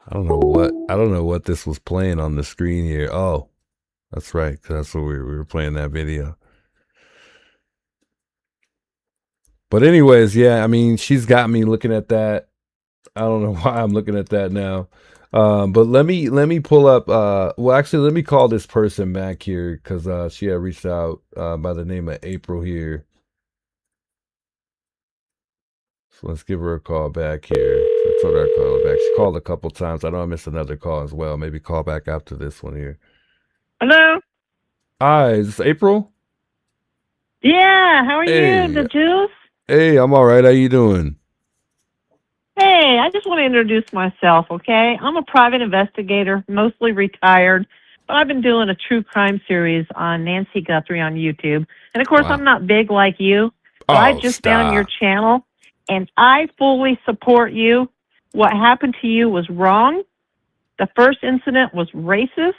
I don't know what this was playing on the screen here. Oh, that's right. 'Cause that's what we were playing that video. But anyways, yeah, I mean, she's got me looking at that. I don't know why I'm looking at that now. But let me pull up. Well, actually, let me call this person back here because she had reached out by the name of April here. So let's give her a call back here. I told her I'd call her back. She called a couple times. I know I missed another call as well. Maybe call back after this one here. Hello? Hi, is this April? Yeah, how are you, Hey, the Juice? hey, I'm all right. How you doing? Hey, I just want to introduce myself, okay? I'm a private investigator, mostly retired, but I've been doing a true crime series on Nancy Guthrie on YouTube. And of course, I'm Wow. not big like you, but I Oh, just found your stop. channel and I fully support you. What happened to you was wrong. The first incident was racist.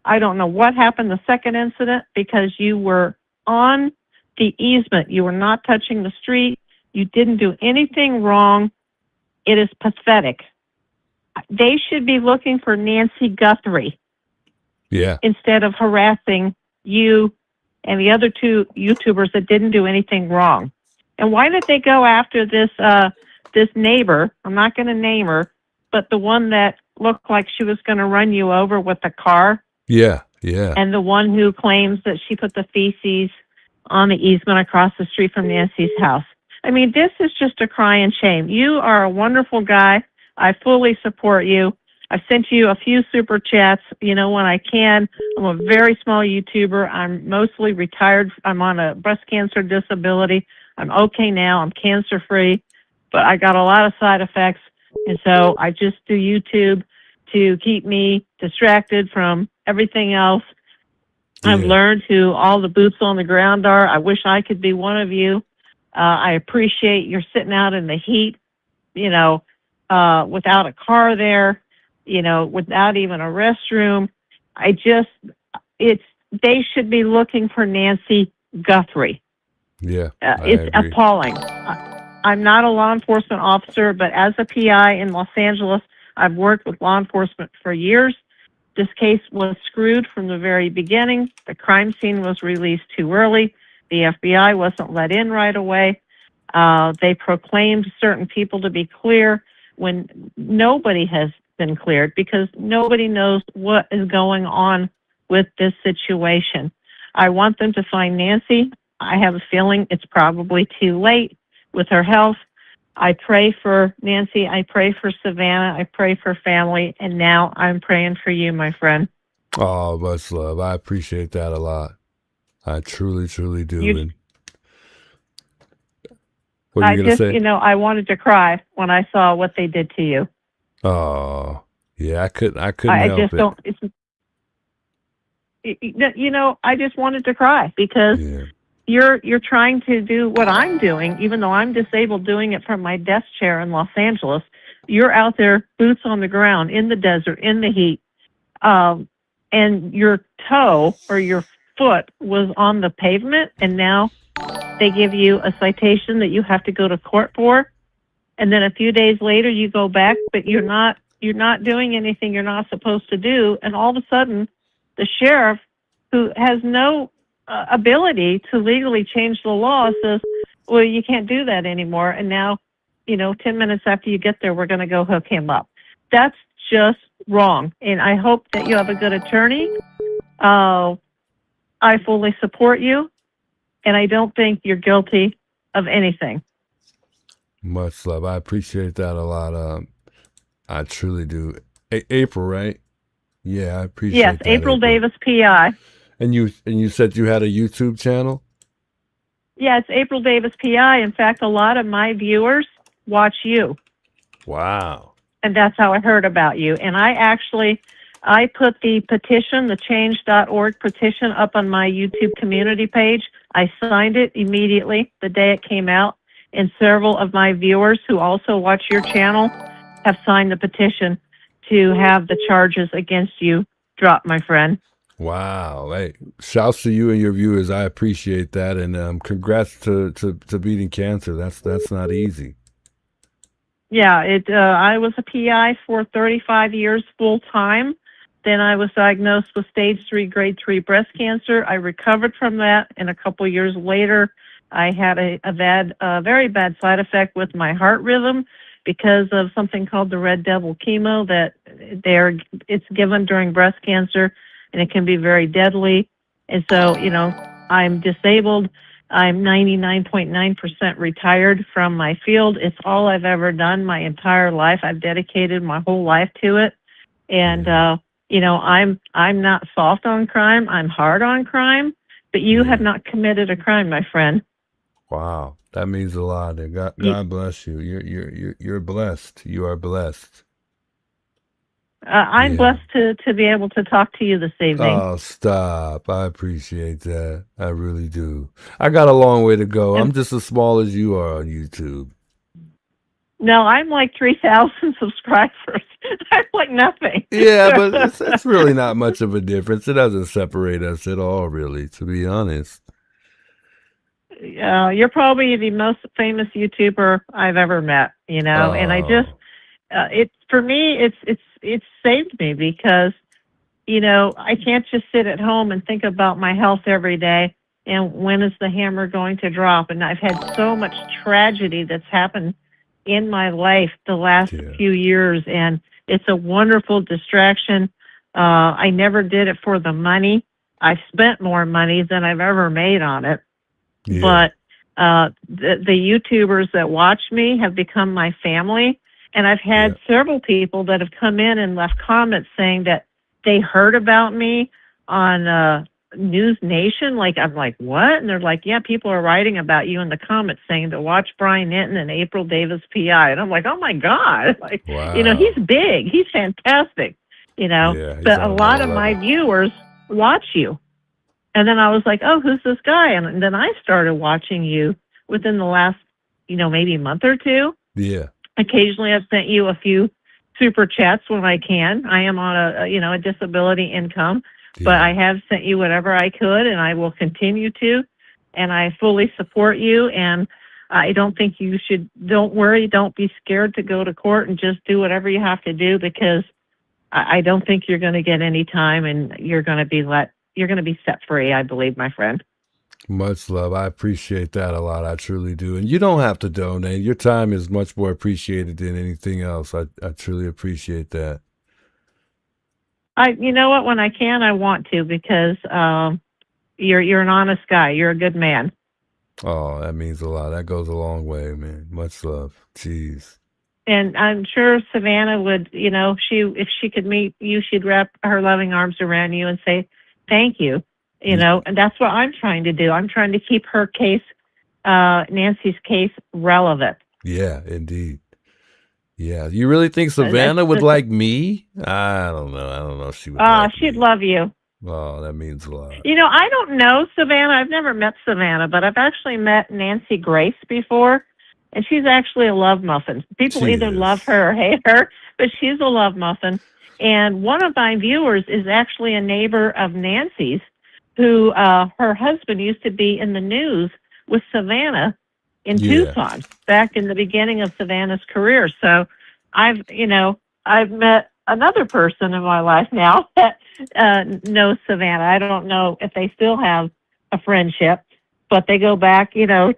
I don't know what happened the second incident because you were on the easement. You were not touching the street. You didn't do anything wrong. It is pathetic. They should be looking for Nancy Guthrie Yeah, instead of harassing you and the other two YouTubers that didn't do anything wrong. And why did they go after this neighbor? I'm not going to name her, but the one that looked like she was going to run you over with the car, yeah, yeah, and the one who claims that she put the feces on the easement across the street from Nancy's house. I mean, this is just a crying shame. You are a wonderful guy. I fully support you. I've sent you a few super chats, when I can. I'm a very small YouTuber. I'm mostly retired. I'm on a breast cancer disability. I'm okay now. I'm cancer free, but I got a lot of side effects. And so I just do YouTube to keep me distracted from everything else. I've yeah, learned who all the boots on the ground are. I wish I could be one of you. I appreciate you're sitting out in the heat, without a car there, without even a restroom. I just, it's, they should be looking for Nancy Guthrie. yeah. I It's agree. appalling. I'm not a law enforcement officer, but as a PI in Los Angeles, I've worked with law enforcement for years. This case was screwed from the very beginning. The crime scene was released too early. The FBI wasn't let in right away. They proclaimed certain people to be clear when nobody has been cleared because nobody knows what is going on with this situation. I want them to find Nancy. I have a feeling it's probably too late with her health. I pray for Nancy. I pray for Savannah. I pray for family. And now I'm praying for you, my friend. Oh, much love. I appreciate that a lot. I truly, truly do. You, And what are you gonna say? I wanted to cry when I saw what they did to you. Oh, yeah. I couldn't I help just it. don't, I just wanted to cry because Yeah, you're trying to do what I'm doing, even though I'm disabled, doing it from my desk chair in Los Angeles. You're out there, boots on the ground, in the desert, in the heat, um, and your toe or your foot was on the pavement, and now they give you a citation that you have to go to court for, and then a few days later you go back, but you're not doing anything you're not supposed to do, and all of a sudden the sheriff, who has no ability to legally change the law, says, well, you can't do that anymore, and now 10 minutes after you get there, we're going to go hook him up. That's just wrong, and I hope that you have a good attorney. uh, I fully support you, and I don't think you're guilty of anything. much love. I appreciate that a lot. I truly do. April, right? Yeah, I Yes, appreciate that, April April. Davis, PI. And you said you had a YouTube channel? Yeah, it's April Davis, PI. In fact, a lot of my viewers watch you, Wow. and that's how I heard about you. And I put the petition, the change.org petition, up on my YouTube community page. I signed it immediately the day it came out, and several of my viewers who also watch your channel have signed the petition to have the charges against you dropped, my friend. Wow. Hey, shouts to you and your viewers. I appreciate that. And congrats to beating cancer. That's not easy. Yeah, I was a PI for 35 years full time. Then I was diagnosed with stage 3, grade 3 breast cancer. I recovered from that, and a couple years later, I had a very bad side effect with my heart rhythm because of something called the red devil chemo that it's given during breast cancer, and it can be very deadly. And so, I'm disabled. I'm 99.9% retired from my field. It's all I've ever done my entire life. I've dedicated my whole life to it. And, I'm not soft on crime. I'm hard on crime, but you have not committed a crime, my friend. Wow, that means a lot. And God bless you. You're blessed. You are blessed. I'm blessed to be able to talk to you this evening. Oh, stop. I appreciate that. I really do. I got a long way to go. I'm just as small as you are on YouTube. No, I'm like 3,000 subscribers. I'm like nothing. Yeah, but it's really not much of a difference. It doesn't separate us at all, really, to be honest. You're probably the most famous YouTuber I've ever met, and I just, for me, it's saved me because, I can't just sit at home and think about my health every day and when is the hammer going to drop. And I've had so much tragedy that's happened in my life the last few years, and it's a wonderful distraction. I never did it for the money. I've spent more money than I've ever made on it. But the YouTubers that watch me have become my family. And I've had several people that have come in and left comments saying that they heard about me on News Nation. I'm like, what? And they're like, yeah, people are writing about you in the comments saying to watch Brian Hinton and April Davis PI. And I'm like, oh my God. Wow. He's big. He's fantastic. But a lot of my viewers watch you. And then I was like, oh, who's this guy? And then I started watching you within the last, maybe month or two. Yeah. Occasionally I've sent you a few super chats when I can. I am on a disability income, but I have sent you whatever I could, and I will continue to. And I fully support you. And I don't think don't worry, don't be scared to go to court and just do whatever you have to do, because I don't think you're going to get any time, and you're going to be set free, I believe, my friend. Much love. I appreciate that a lot. I truly do. And you don't have to donate. Your time is much more appreciated than anything else. I truly appreciate that. You know what? When I can, I want to, because you're an honest guy. You're a good man. Oh, that means a lot. That goes a long way, man. Much love. Jeez. And I'm sure Savannah would, if she could meet you, she'd wrap her loving arms around you and say, thank you. And that's what I'm trying to do. I'm trying to keep her case, Nancy's case, relevant. Yeah, indeed. Yeah. You really think Savannah would like me? I don't know. I don't know if she would. She'd love you. Oh, that means a lot. I don't know Savannah. I've never met Savannah, but I've actually met Nancy Grace before, and she's actually a love muffin. People either love her or hate her, but she's a love muffin. And one of my viewers is actually a neighbor of Nancy's, who her husband used to be in the news with Savannah in Tucson back in the beginning of Savannah's career. So I've met another person in my life now that knows Savannah. I don't know if they still have a friendship, but they go back, to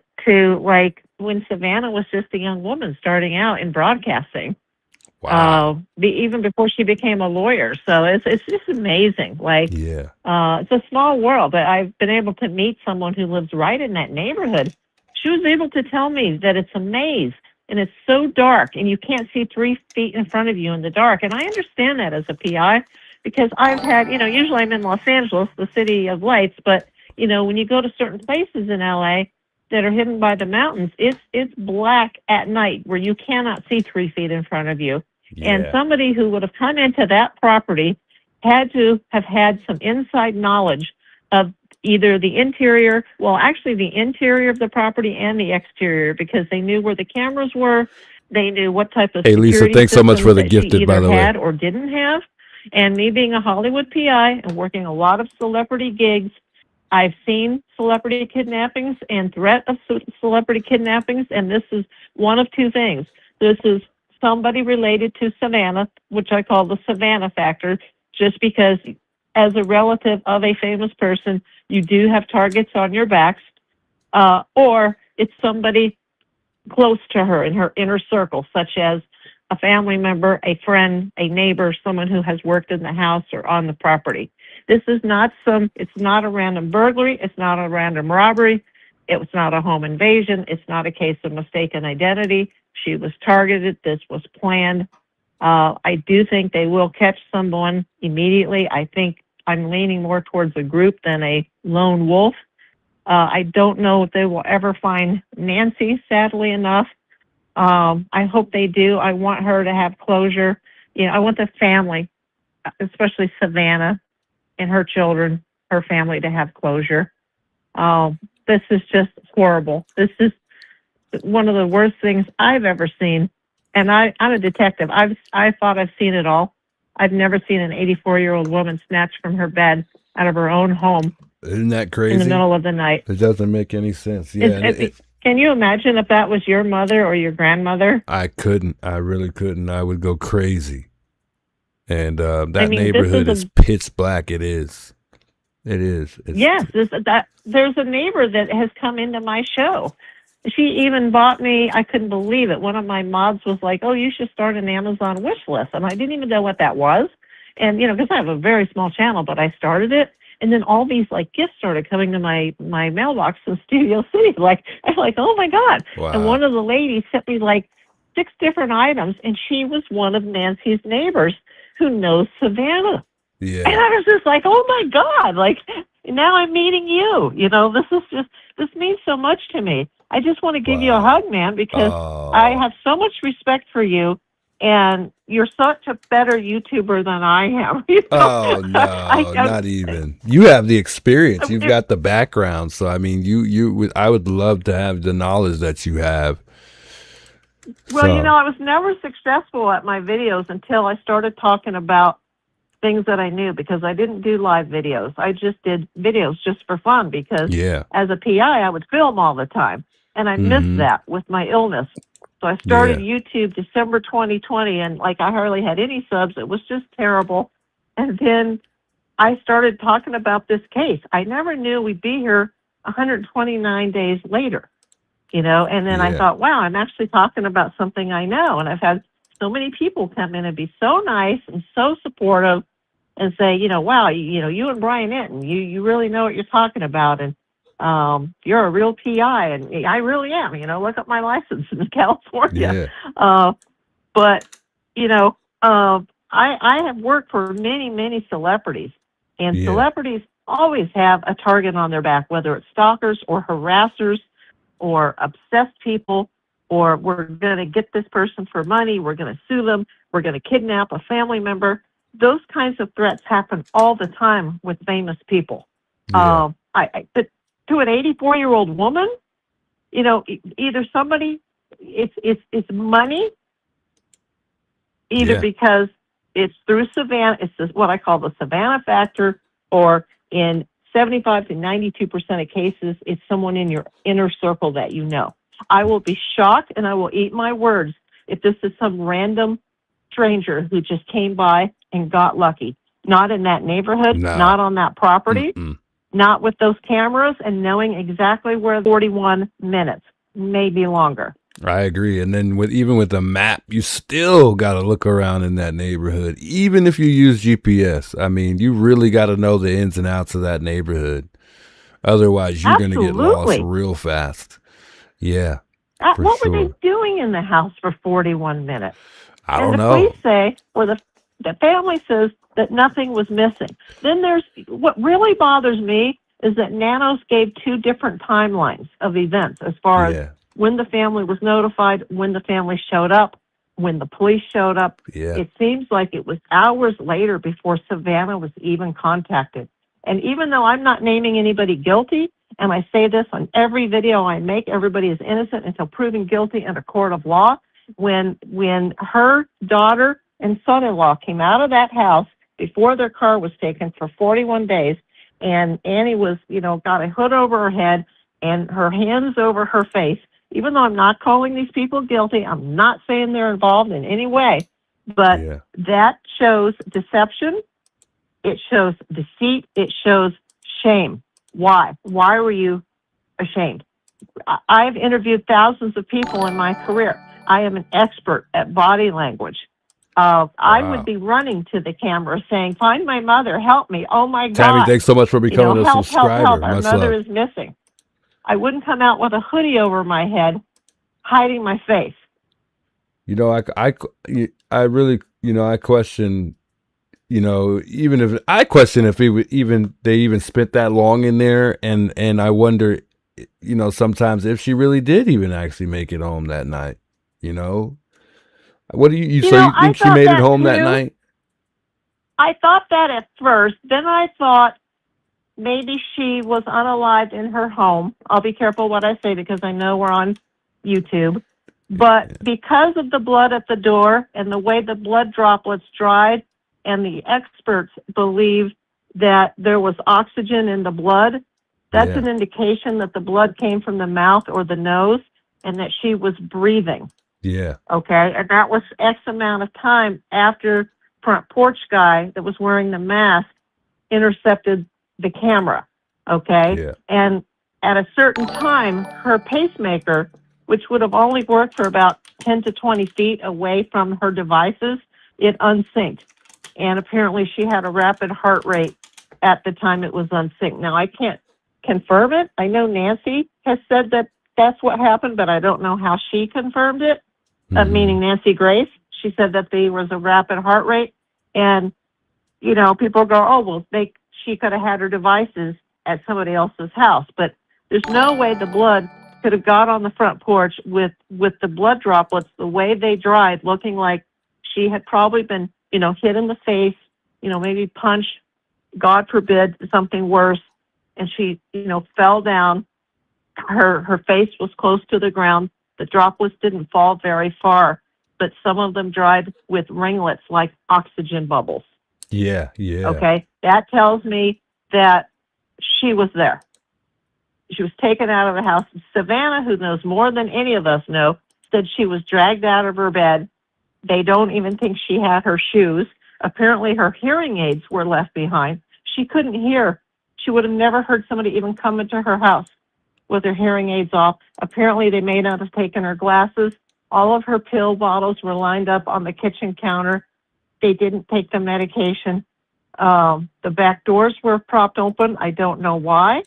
when Savannah was just a young woman starting out in broadcasting. Wow. Even before she became a lawyer. So it's just amazing. It's a small world, but I've been able to meet someone who lives right in that neighborhood. She was able to tell me that it's a maze and it's so dark and you can't see 3 feet in front of you in the dark. And I understand that as a PI, because I've had, usually I'm in Los Angeles, the city of lights, but when you go to certain places in LA that are hidden by the mountains, it's black at night where you cannot see 3 feet in front of you. And somebody who would have come into that property had to have had some inside knowledge of either the interior of the property and the exterior, because they knew where the cameras were. They knew what type of security Lisa, thanks so much for the gifted, by the way. Had or didn't have. And me being a Hollywood PI and working a lot of celebrity gigs, I've seen celebrity kidnappings and threat of celebrity kidnappings, and this is one of two things. This is somebody related to Savannah, which I call the Savannah factor, just because as a relative of a famous person, you do have targets on your backs, or it's somebody close to her in her inner circle, such as a family member, a friend, a neighbor, someone who has worked in the house or on the property. This is not it's not a random burglary. It's not a random robbery. It was not a home invasion. It's not a case of mistaken identity. She was targeted. This was planned. I do think they will catch someone immediately. I think I'm leaning more towards a group than a lone wolf. I don't know if they will ever find Nancy, sadly enough. I hope they do. I want her to have closure. You know, I want the family, especially Savannah and her children, her family, to have closure. This is just horrible. This is one of the worst things I've ever seen. And I'm a detective. I thought I've seen it all. I've never seen an 84-year-old woman snatched from her bed out of her own home. Isn't that crazy? In the middle of the night. It doesn't make any sense. Yeah. Can you imagine if that was your mother or your grandmother? I couldn't. I really couldn't. I would go crazy. And that neighborhood is pitch black. It is. It is. Yes. There's a neighbor that has come into my show. She even bought me, I couldn't believe it. One of my mods was like, oh, you should start an Amazon wish list. And I didn't even know what that was. And, you know, because I have a very small channel, but I started it. And then all these like gifts started coming to my mailbox in Studio City. I'm like, oh my God. Wow. And one of the ladies sent me like 6 different items, and she was one of Nancy's neighbors who knows Savannah. Yeah. And I was just like, oh my God, like now I'm meeting you. You know, this means so much to me. I just want to give you a hug, man, because I have so much respect for you. And you're such a better YouTuber than I am. You know? Oh, no, not even. You have the experience. You've got the background. So, I mean, I would love to have the knowledge that you have. Well, you know, I was never successful at my videos until I started talking about things that I knew, because I didn't do live videos. I just did videos just for fun because as a PI, I would film all the time. And I missed that with my illness. So I started YouTube December 2020, and like I hardly had any subs. It was just terrible. And then I started talking about this case. I never knew we'd be here 129 days later, you know. And then I thought, wow, I'm actually talking about something I know. And I've had so many people come in and be so nice and so supportive and say, you know, wow, you and Brian Enton, you really know what you're talking about. And you're a real PI, and I really am. You know, look up my license in California. Yeah. But you know, I have worked for many celebrities, and celebrities always have a target on their back, whether it's stalkers or harassers or obsessed people, or we're going to get this person for money, we're going to sue them, we're going to kidnap a family member. Those kinds of threats happen all the time with famous people. But to an 84-year-old woman, you know, either somebody, it's money, either because it's through Savannah, it's what I call the Savannah factor, or in 75 to 92% of cases, it's someone in your inner circle that you know. I will be shocked, and I will eat my words if this is some random stranger who just came by and got lucky. Not in that neighborhood, not on that property. Not with those cameras, and knowing exactly where 41 minutes, maybe longer. I agree. And then even with the map, you still got to look around in that neighborhood, even if you use GPS. I mean, you really got to know the ins and outs of that neighborhood. Otherwise, you're going to get lost real fast. Yeah. What were they doing in the house for 41 minutes? I don't know. And the police say, or the family says, that nothing was missing. Then there's, what really bothers me is that Nanos gave 2 different timelines of events as far as when the family was notified, when the family showed up, when the police showed up. It seems like it was hours later before Savannah was even contacted. And even though I'm not naming anybody guilty, and I say this on every video I make, everybody is innocent until proven guilty in a court of law. When her daughter and son-in-law came out of that house before their car was taken for 41 days, and Annie was, you know, got a hood over her head and her hands over her face, even though I'm not calling these people guilty, I'm not saying they're involved in any way, but Yeah. that shows deception. It shows deceit. It shows shame. Why? Why were you ashamed? I've interviewed thousands of people in my career. I am an expert at body language. I would Wow. be running to the camera saying, "Find my mother, help me. Oh my Tammy, God. thanks so much for becoming a Help, help, help. subscriber. Our Much mother love. is missing." I wouldn't come out with a hoodie over my head, hiding my face. You know, I really, I question, even if I question if they even spent that long in there, and I wonder, sometimes if she really did even actually make it home that night. What do so you I think she thought made it that home that too. night? I thought that at first. Then I thought maybe she was unalived in her home. I'll be careful what I say because I know we're on YouTube. But because of the blood at the door and the way the blood droplets dried, and the experts believe that there was oxygen in the blood, that's an indication that the blood came from the mouth or the nose and that she was breathing. Yeah. Okay. And that was X amount of time after front porch guy that was wearing the mask intercepted the camera. Okay. Yeah. And at a certain time, her pacemaker, which would have only worked for about 10 to 20 feet away from her devices, it unsynced. And apparently she had a rapid heart rate at the time it was unsynced. Now, I can't confirm it. I know Nancy has said that that's what happened, but I don't know how she confirmed it, meaning Nancy Grace. She said that there was a rapid heart rate. And, people go, oh, well, she could have had her devices at somebody else's house. But there's no way the blood could have got on the front porch with the blood droplets, the way they dried, looking like she had probably been, hit in the face, maybe punched, God forbid, something worse. And she, fell down. Her face was close to the ground. The droplets didn't fall very far, but some of them dried with ringlets like oxygen bubbles. Yeah, yeah. Okay, that tells me that she was there. She was taken out of the house. Savannah, who knows more than any of us know, said she was dragged out of her bed. They don't even think she had her shoes. Apparently, her hearing aids were left behind. She couldn't hear. She would have never heard somebody even come into her house with her hearing aids off. Apparently, they may not have taken her glasses. All of her pill bottles were lined up on the kitchen counter. They didn't take the medication. The back doors were propped open. I don't know why.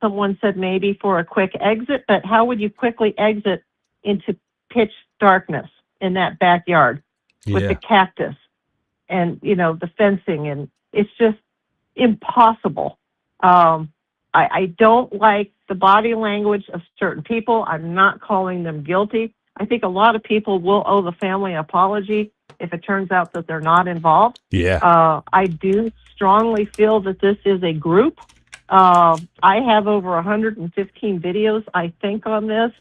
Someone said maybe for a quick exit, but how would you quickly exit into pitch darkness in that backyard with the cactus and, the fencing? And it's just impossible. I don't like the body language of certain people. I'm not calling them guilty. I think a lot of people will owe the family an apology if it turns out that they're not involved. Yeah. I do strongly feel that this is a group. I have over 115 videos, I think, on this.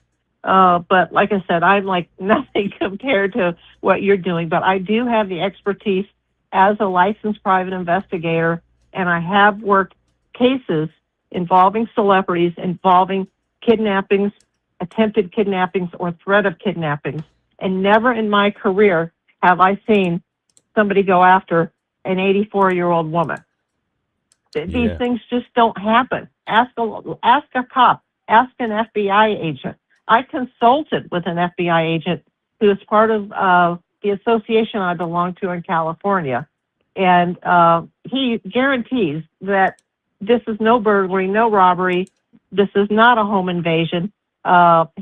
But like I said, I'm like nothing compared to what you're doing. But I do have the expertise as a licensed private investigator, and I have worked cases involving celebrities, involving kidnappings, attempted kidnappings, or threat of kidnappings. And never in my career have I seen somebody go after an 84-year-old woman. These things just don't happen. Ask a cop. Ask an FBI agent. I consulted with an FBI agent who is part of the association I belong to in California. And he guarantees that this is no burglary, no robbery. This is not a home invasion.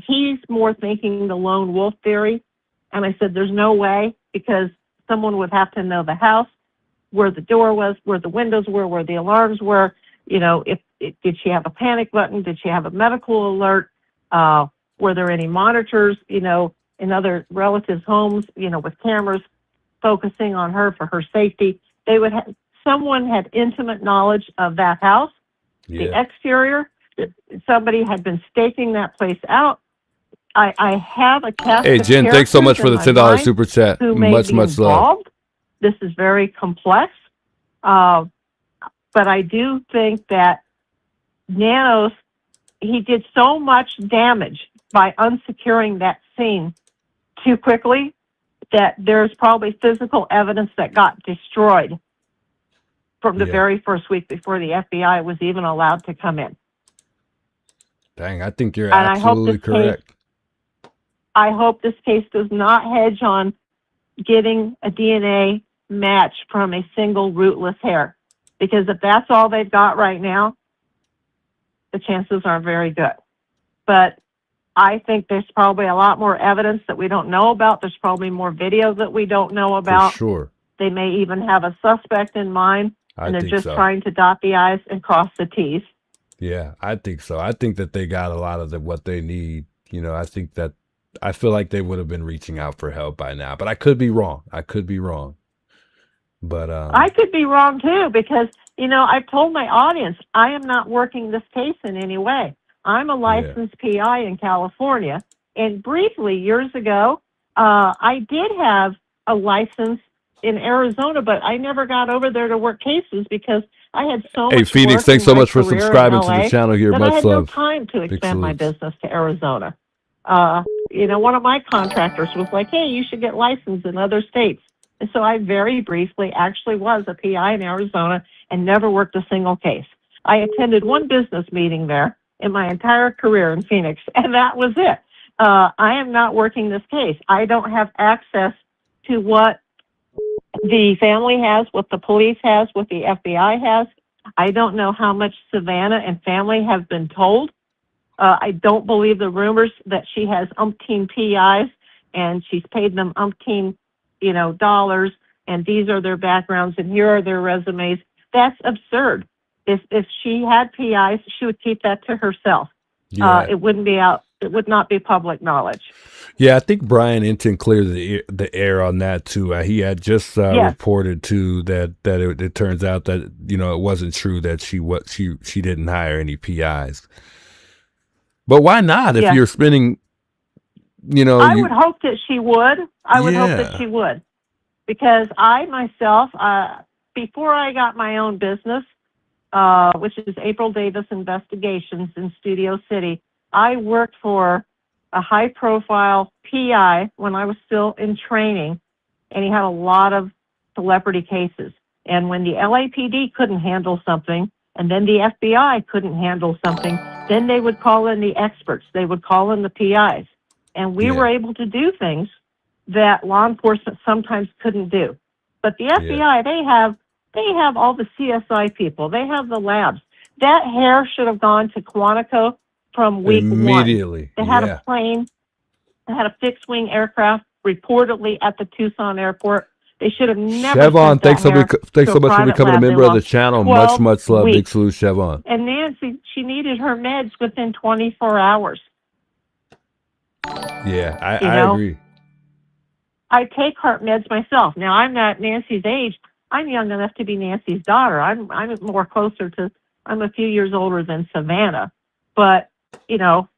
He's more thinking the lone wolf theory. And I said, there's no way, because someone would have to know the house, where the door was, where the windows were, where the alarms were. Did she have a panic button? Did she have a medical alert? Were there any monitors, in other relatives' homes, with cameras focusing on her for her safety? Someone had intimate knowledge of that house, the exterior. Somebody had been staking that place out. I have a cast Hey, of Jen, thanks so much for the characters in $10 my mind super chat. who may Much be love. involved. This is very complex. But I do think that Nanos, he did so much damage by unsecuring that scene too quickly, that there's probably physical evidence that got destroyed from the very first week before the FBI was even allowed to come in. Dang, I think you're And absolutely correct. I hope this case does not hedge on getting a DNA match from a single rootless hair. Because if that's all they've got right now, the chances aren't very good. But I think there's probably a lot more evidence that we don't know about. There's probably more videos that we don't know about. For sure. They may even have a suspect in mind, and they're just trying to dot the I's and cross the T's. Yeah, I think so. I think that they got a lot of what they need. You know, I feel like they would have been reaching out for help by now, but I could be wrong. But I could be wrong too, because, you know, I've told my audience, I am not working this case in any way. I'm a licensed PI in California. And briefly, years ago, I did have a license in Arizona, but I never got over there to work cases because I had so much. Hey, Phoenix, thanks so much for subscribing to the channel here. Much I had love. no time to expand my business to Arizona. You know, one of my contractors was like, hey, you should get licensed in other states. And so I very briefly actually was a PI in Arizona and never worked a single case. I attended one business meeting there in my entire career in Phoenix, and that was it. I am not working this case. I don't have access to what the family has, what the police has, what the FBI has. I don't know how much Savannah and family have been told. I don't believe the rumors that she has umpteen PIs and she's paid them umpteen, you know, dollars, and these are their backgrounds and here are their resumes. That's absurd. If she had PIs, she would keep that to herself. Yeah. It wouldn't be out. It would not be public knowledge. Yeah, I think Brian Inton cleared the air on that too. He had just reported too that it turns out that, you know, it wasn't true that she didn't hire any PIs. But why not? If you're spending, you know, I would hope that she would. I would hope that she would, because I myself, before I got my own business, which is April Davis Investigations in Studio City, I worked for a high-profile PI when I was still in training, and he had a lot of celebrity cases. And when the LAPD couldn't handle something, and then the FBI couldn't handle something, then they would call in the experts. They would call in the PIs. And we were able to do things that law enforcement sometimes couldn't do. But the FBI, they have all the CSI people. They have the labs. That hair should have gone to Quantico from week immediately. One. They had a plane. They had a fixed-wing aircraft reportedly at the Tucson airport. They should have never. Chevon, thanks so much for becoming a member of the channel. Much love, Big Salute, Chevon. And Nancy, she needed her meds within 24 hours. Yeah, I agree. I take heart meds myself. Now, I'm not Nancy's age. I'm young enough to be Nancy's daughter. I'm more closer to, I'm a few years older than Savannah. But, you know,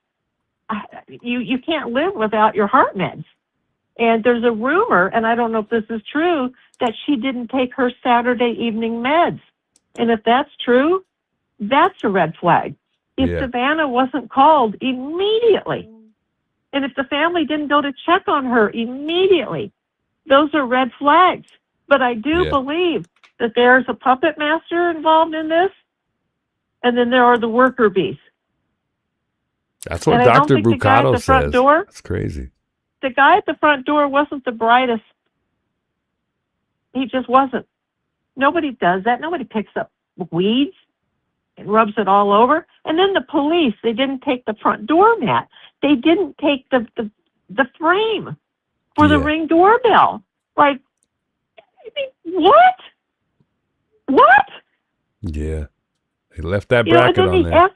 you can't live without your heart meds. And there's a rumor, and I don't know if this is true, that she didn't take her Saturday evening meds. And if that's true, that's a red flag. If Savannah wasn't called immediately, and if the family didn't go to check on her immediately, those are red flags. But I do believe that there's a puppet master involved in this, and then there are the worker bees. That's what Dr. Brucato says. That's crazy. The guy at the front door wasn't the brightest. He just wasn't. Nobody does that. Nobody picks up weeds and rubs it all over. And then the police, they didn't take the front door mat. They didn't take the frame for the Ring doorbell. Like, I mean, what? What? Yeah. They left that bracket on there.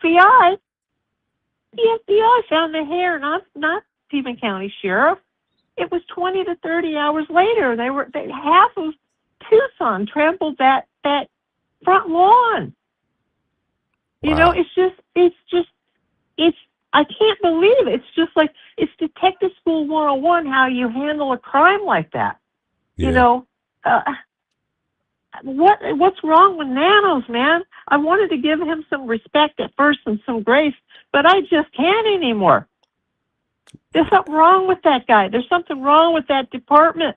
The FBI found the hair, not Stephen County Sheriff. It was 20 to 30 hours later. Half of Tucson trampled that front lawn. You know, I can't believe it. It's just like, it's Detective School 101, how you handle a crime like that. You know, what's wrong with Nanos, man? I wanted to give him some respect at first and some grace, but I just can't anymore. There's something wrong with that guy. There's something wrong with that department.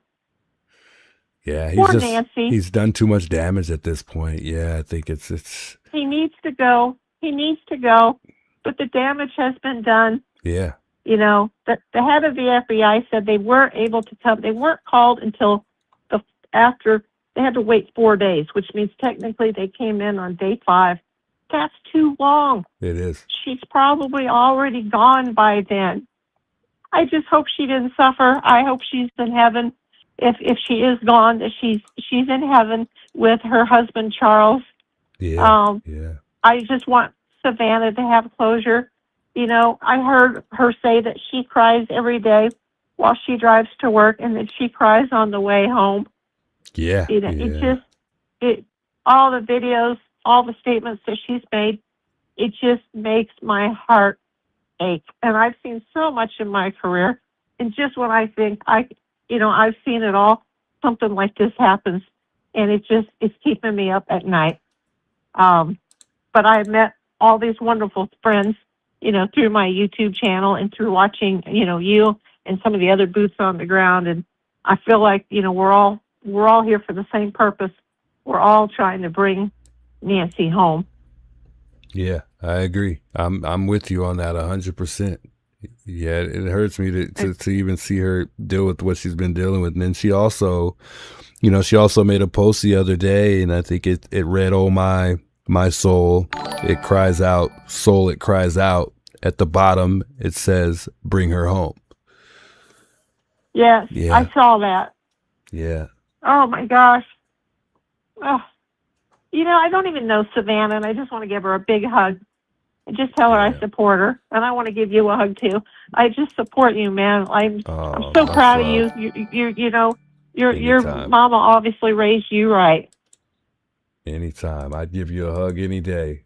Yeah, Poor Nancy. he's done too much damage at this point. Yeah, I think it's He needs to go. He needs to go. But the damage has been done. yeah. You know, the head of the FBI said they weren't able to come. They weren't called until after. They had to wait 4 days, which means technically they came in on day 5. That's too long. It is. She's probably already gone by then. I just hope she didn't suffer. I hope she's in heaven. If she is gone, that she's in heaven with her husband Charles. Yeah. Yeah. I just want Savannah to have closure. You know, I heard her say that she cries every day while she drives to work, and that she cries on the way home. Yeah. You know, Yeah. all the videos, all the statements that she's made, it just makes my heart ache. And I've seen so much in my career, and just when I think I've seen it all, something like this happens, and it's keeping me up at night. But I've met all these wonderful friends, you know, through my YouTube channel and through watching, you know, you and some of the other boots on the ground. And I feel like, you know, we're all here for the same purpose. We're all trying to bring Nancy home. Yeah, I agree. I'm with you on that 100%. Yeah, it hurts me to even see her deal with what she's been dealing with. And then she also made a post the other day, and I think it read, "Oh my soul, it cries out, soul, it cries out." At the bottom, it says, "Bring her home." Yes, Yeah. I saw that. Yeah. Oh my gosh. Oh. You know, I don't even know Savannah, and I just want to give her a big hug and just tell her I support her. And I want to give you a hug too. I just support you, man. I'm so proud of you. You know, your mama obviously raised you right. Anytime. I'd give you a hug any day.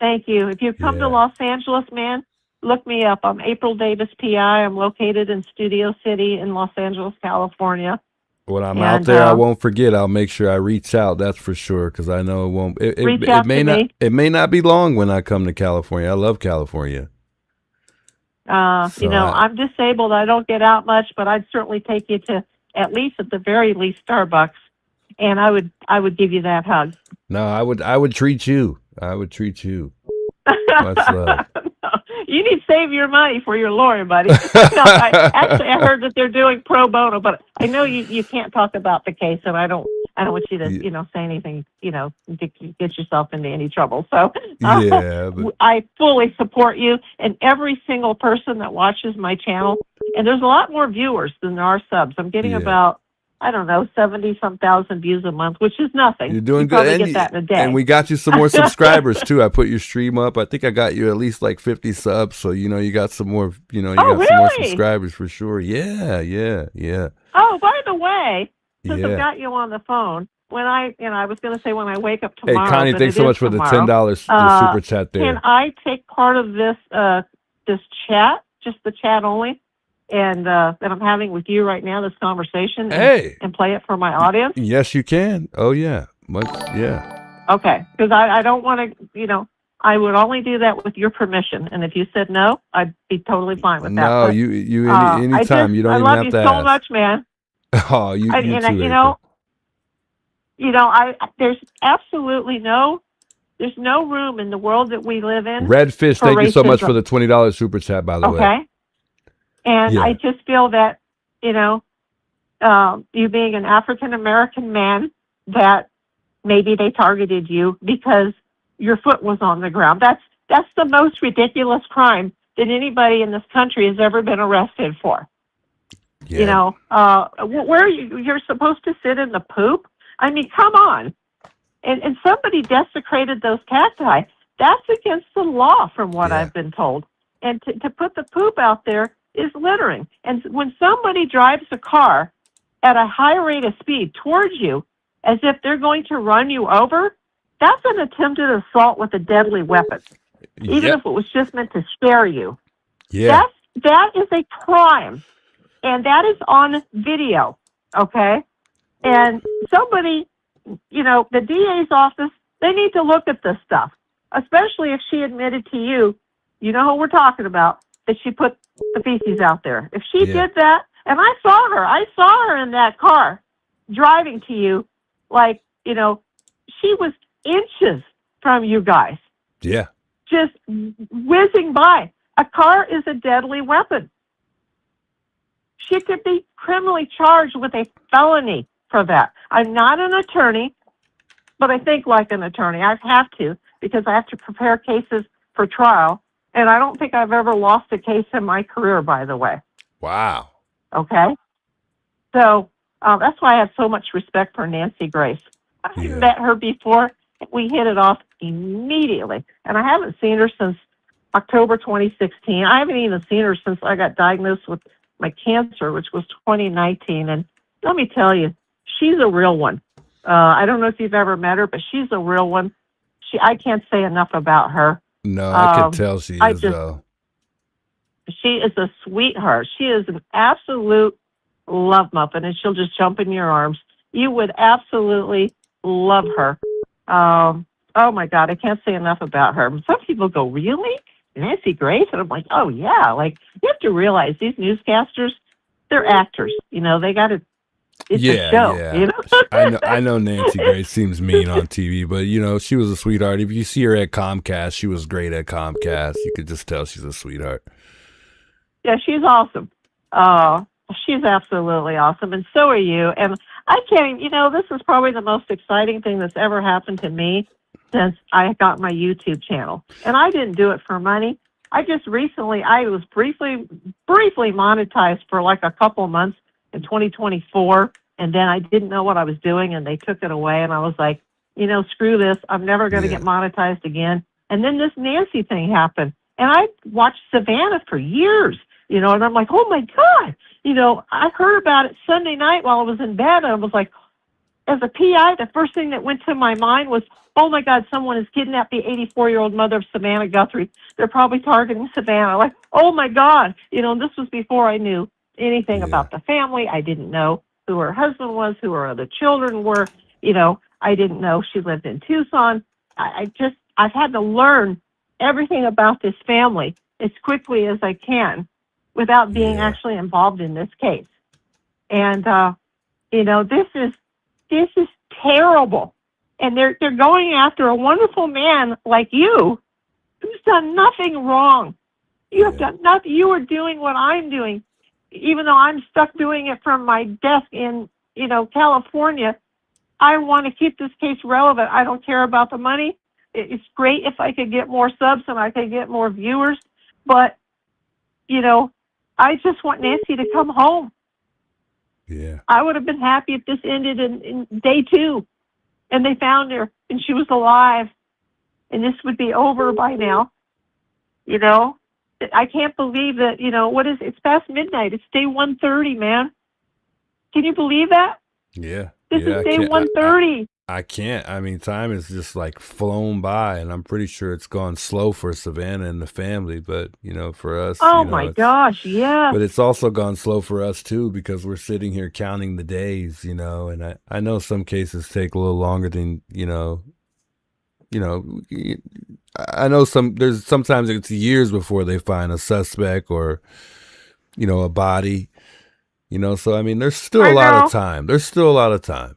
Thank you. If you come to Los Angeles, man, look me up. I'm April Davis, PI. I'm located in Studio City in Los Angeles, California. When I'm out there, I won't forget. I'll make sure I reach out. That's for sure, because I know it won't. It may not be long when I come to California. I love California. You know, I'm disabled. I don't get out much, but I'd certainly take you to at the very least, Starbucks, and I would give you that hug. No, I would treat you. I would treat you. Much love. You need to save your money for your lawyer, buddy. No, I heard that they're doing pro bono, but I know you can't talk about the case, and I don't want you to, say anything, to get yourself into any trouble. So I fully support you and every single person that watches my channel. And there's a lot more viewers than there are subs. I'm getting about, 70-some thousand views a month, which is nothing. You're doing good. And get that in a day. And we got you some more subscribers too. I put your stream up. I think I got you at least like 50 subs. So you got some more. Some more subscribers for sure. Yeah. Oh, by the way, since I've got you on the phone, when I was going to say when I wake up tomorrow. Hey, Connie, thanks so much for the $10 super chat there. Can I take part of this chat, just the chat only? And that I'm having with you right now, this conversation, and play it for my audience? Yes, you can. Oh, yeah. Okay, because I don't want to, I would only do that with your permission. And if you said no, I'd be totally fine with that. No, anytime. You don't even have to ask. I love you so much, man. Oh, you too, there's absolutely there's no room in the world that we live in. Redfish, thank you so much for the $20 super chat, by the way. Okay. And I just feel that, you being an African-American man, that maybe they targeted you because your foot was on the ground. That's the most ridiculous crime that anybody in this country has ever been arrested for. Yeah. Where you're supposed to sit in the poop? I mean, come on. And somebody desecrated those cacti. That's against the law from what I've been told. And to put the poop out there is littering. And when somebody drives a car at a high rate of speed towards you as if they're going to run you over, that's an attempted assault with a deadly weapon, even if it was just meant to scare you. Yeah. That is a crime, and that is on video, okay? And somebody, the DA's office, they need to look at this stuff, especially if she admitted to you, you know who we're talking about, that she put the feces out there. If she Yeah. did that, and I saw her in that car driving to you, like, she was inches from you guys, Yeah. just whizzing by. A car is a deadly weapon. She could be criminally charged with a felony for that. I'm not an attorney, but I think like an attorney. I have to, because I have to prepare cases for trial. And I don't think I've ever lost a case in my career, by the way. Wow. Okay? So that's why I have so much respect for Nancy Grace. I Yeah. met her before. We hit it off immediately. And I haven't seen her since October 2016. I haven't even seen her since I got diagnosed with my cancer, which was 2019. And let me tell you, she's a real one. I don't know if you've ever met her, but she's a real one. I can't say enough about her. No, I can tell she is, though. She is a sweetheart. She is an absolute love muffin, and she'll just jump in your arms. You would absolutely love her. Oh, my God, I can't say enough about her. Some people go, really? Nancy Grace? And I'm like, oh, yeah. Like, you have to realize these newscasters, they're actors. They got to, it's a show. Yeah. I know Nancy Grace seems mean on TV, but, she was a sweetheart. If you see her at Comcast, she was great at Comcast. You could just tell she's a sweetheart. Yeah, she's awesome. She's absolutely awesome, and so are you. And I can't, this is probably the most exciting thing that's ever happened to me since I got my YouTube channel. And I didn't do it for money. I just recently, I was briefly monetized for like a couple months in 2024, and then I didn't know what I was doing, and they took it away, and I was like, screw this. I'm never going to get monetized again. And then this Nancy thing happened, and I watched Savannah for years, and I'm like, oh, my God. I heard about it Sunday night while I was in bed, and I was like, as a PI, the first thing that went to my mind was, oh, my God, someone has kidnapped the 84-year-old mother of Savannah Guthrie. They're probably targeting Savannah. Like, oh, my God. This was before I knew anything about the family. I didn't know who her husband was, who her other children were. I didn't know she lived in Tucson. I've had to learn everything about this family as quickly as I can without being actually involved in this case. And, this is terrible. And they're going after a wonderful man like you who's done nothing wrong. You have done nothing. You are doing what I'm doing. Even though I'm stuck doing it from my desk in, California, I want to keep this case relevant. I don't care about the money. It's great if I could get more subs and I could get more viewers. But, I just want Nancy to come home. Yeah. I would have been happy if this ended in day 2 and they found her and she was alive and this would be over by now. I can't believe that, what is it? It's past midnight. It's day 1:30, man. Can you believe that? Yeah. This is day 1:30. I can't. I mean, time has just like flown by, and I'm pretty sure it's gone slow for Savannah and the family, but for us. Oh my gosh, yeah. But it's also gone slow for us too, because we're sitting here counting the days, and I know some cases take a little longer than, I know sometimes it's years before they find a suspect or, a body, so I mean, there's still a lot of time. There's still a lot of time.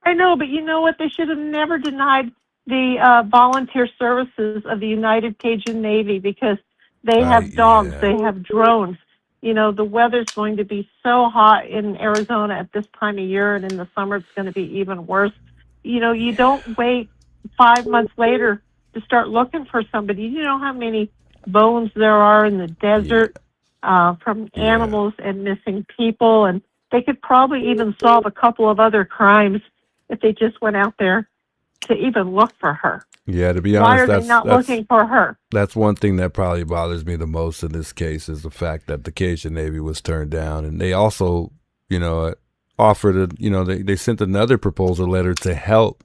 I know, but you know what? They should have never denied the volunteer services of the United Cajun Navy because they have dogs, they have drones. The weather's going to be so hot in Arizona at this time of year, and in the summer it's going to be even worse. You don't wait 5 months later to start looking for somebody. You know how many bones there are in the desert from animals and missing people, and they could probably even solve a couple of other crimes if they just went out there to even look for her. Yeah, to be honest, why are they not looking for her? That's one thing that probably bothers me the most in this case is the fact that the Cajun Navy was turned down, and they also, offered they sent another proposal letter to help,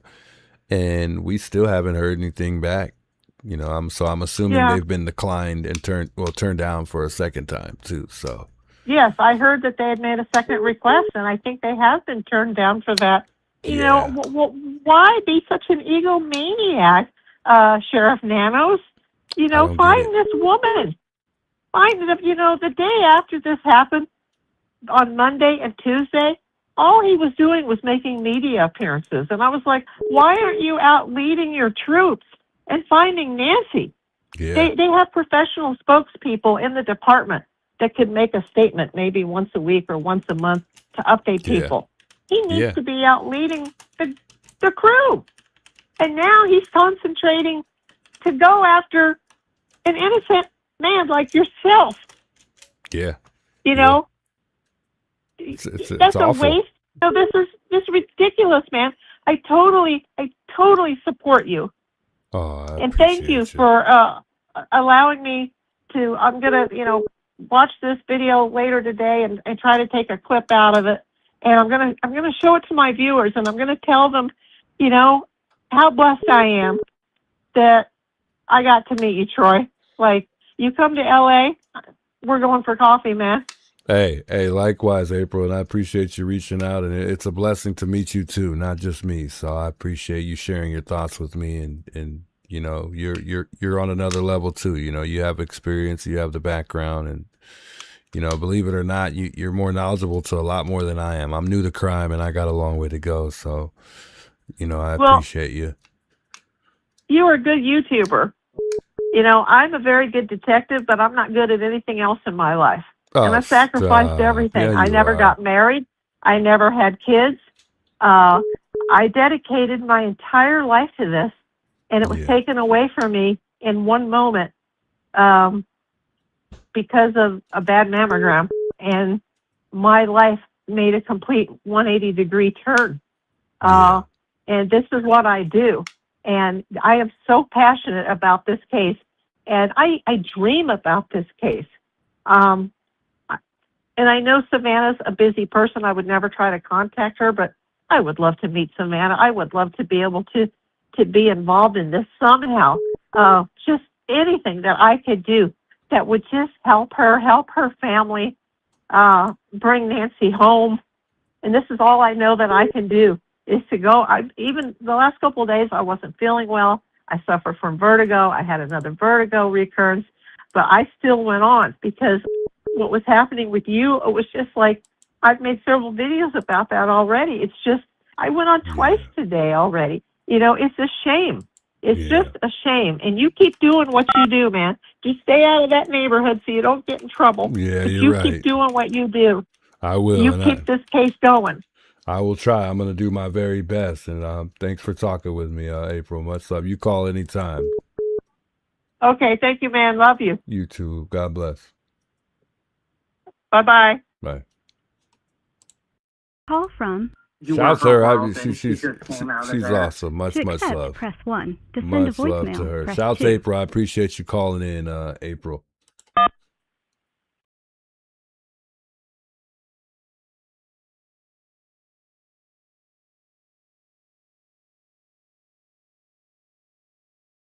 and we still haven't heard anything back. I'm assuming they've been declined and turned down for a second time too. So yes, I heard that they had made a second request, and I think they have been turned down for that. Why be such an egomaniac, Sheriff Nanos? Find this woman. find that, the day after this happened, on Monday and Tuesday, all he was doing was making media appearances. And I was like, why aren't you out leading your troops and finding Nancy? Yeah. They have professional spokespeople in the department that could make a statement maybe once a week or once a month to update people. He needs to be out leading the crew. And now he's concentrating to go after an innocent man like yourself. Yeah. That's a awful. waste. So this is ridiculous, man. I totally support you. Oh, and thank you for allowing me to. I'm gonna, watch this video later today and try to take a clip out of it. And I'm gonna show it to my viewers, and I'm gonna tell them, how blessed I am that I got to meet you, Troy. Like, you come to LA, we're going for coffee, man. Hey, likewise, April, and I appreciate you reaching out, and it's a blessing to meet you too, not just me. So I appreciate you sharing your thoughts with me, and you're on another level too. You have experience, you have the background, and believe it or not, you're more knowledgeable to a lot more than I am. I'm new to crime, and I got a long way to go. So, I appreciate you. You are a good YouTuber. I'm a very good detective, but I'm not good at anything else in my life. And I sacrificed everything. Yeah, I never got married. I never had kids. I dedicated my entire life to this, and it was taken away from me in one moment because of a bad mammogram. And my life made a complete 180-degree turn. And this is what I do. And I am so passionate about this case. And I dream about this case. And I know Savannah's a busy person. I would never try to contact her, but I would love to meet Savannah. I would love to be able to be involved in this somehow. Just anything that I could do that would just help her family, bring Nancy home. And this is all I know that I can do is to go. Even the last couple of days, I wasn't feeling well. I suffer from vertigo. I had another vertigo recurrence, but I still went on because what was happening with you, it was just like, I've made several videos about that already. It's just, I went on twice today already. It's a shame. It's just a shame. And you keep doing what you do, man. Just stay out of that neighborhood so you don't get in trouble. Yeah, but you're right. You keep doing what you do. I will. You keep this case going. I will try. I'm going to do my very best. And thanks for talking with me, April. Much love. You call anytime. Okay. Thank you, man. Love you. You too. God bless. Bye-bye. Bye. Call from. Shout her. She's awesome. Much accept, love. Press 1. To send much a voicemail, love to her. press Shouts 2. April. I appreciate you calling in, April.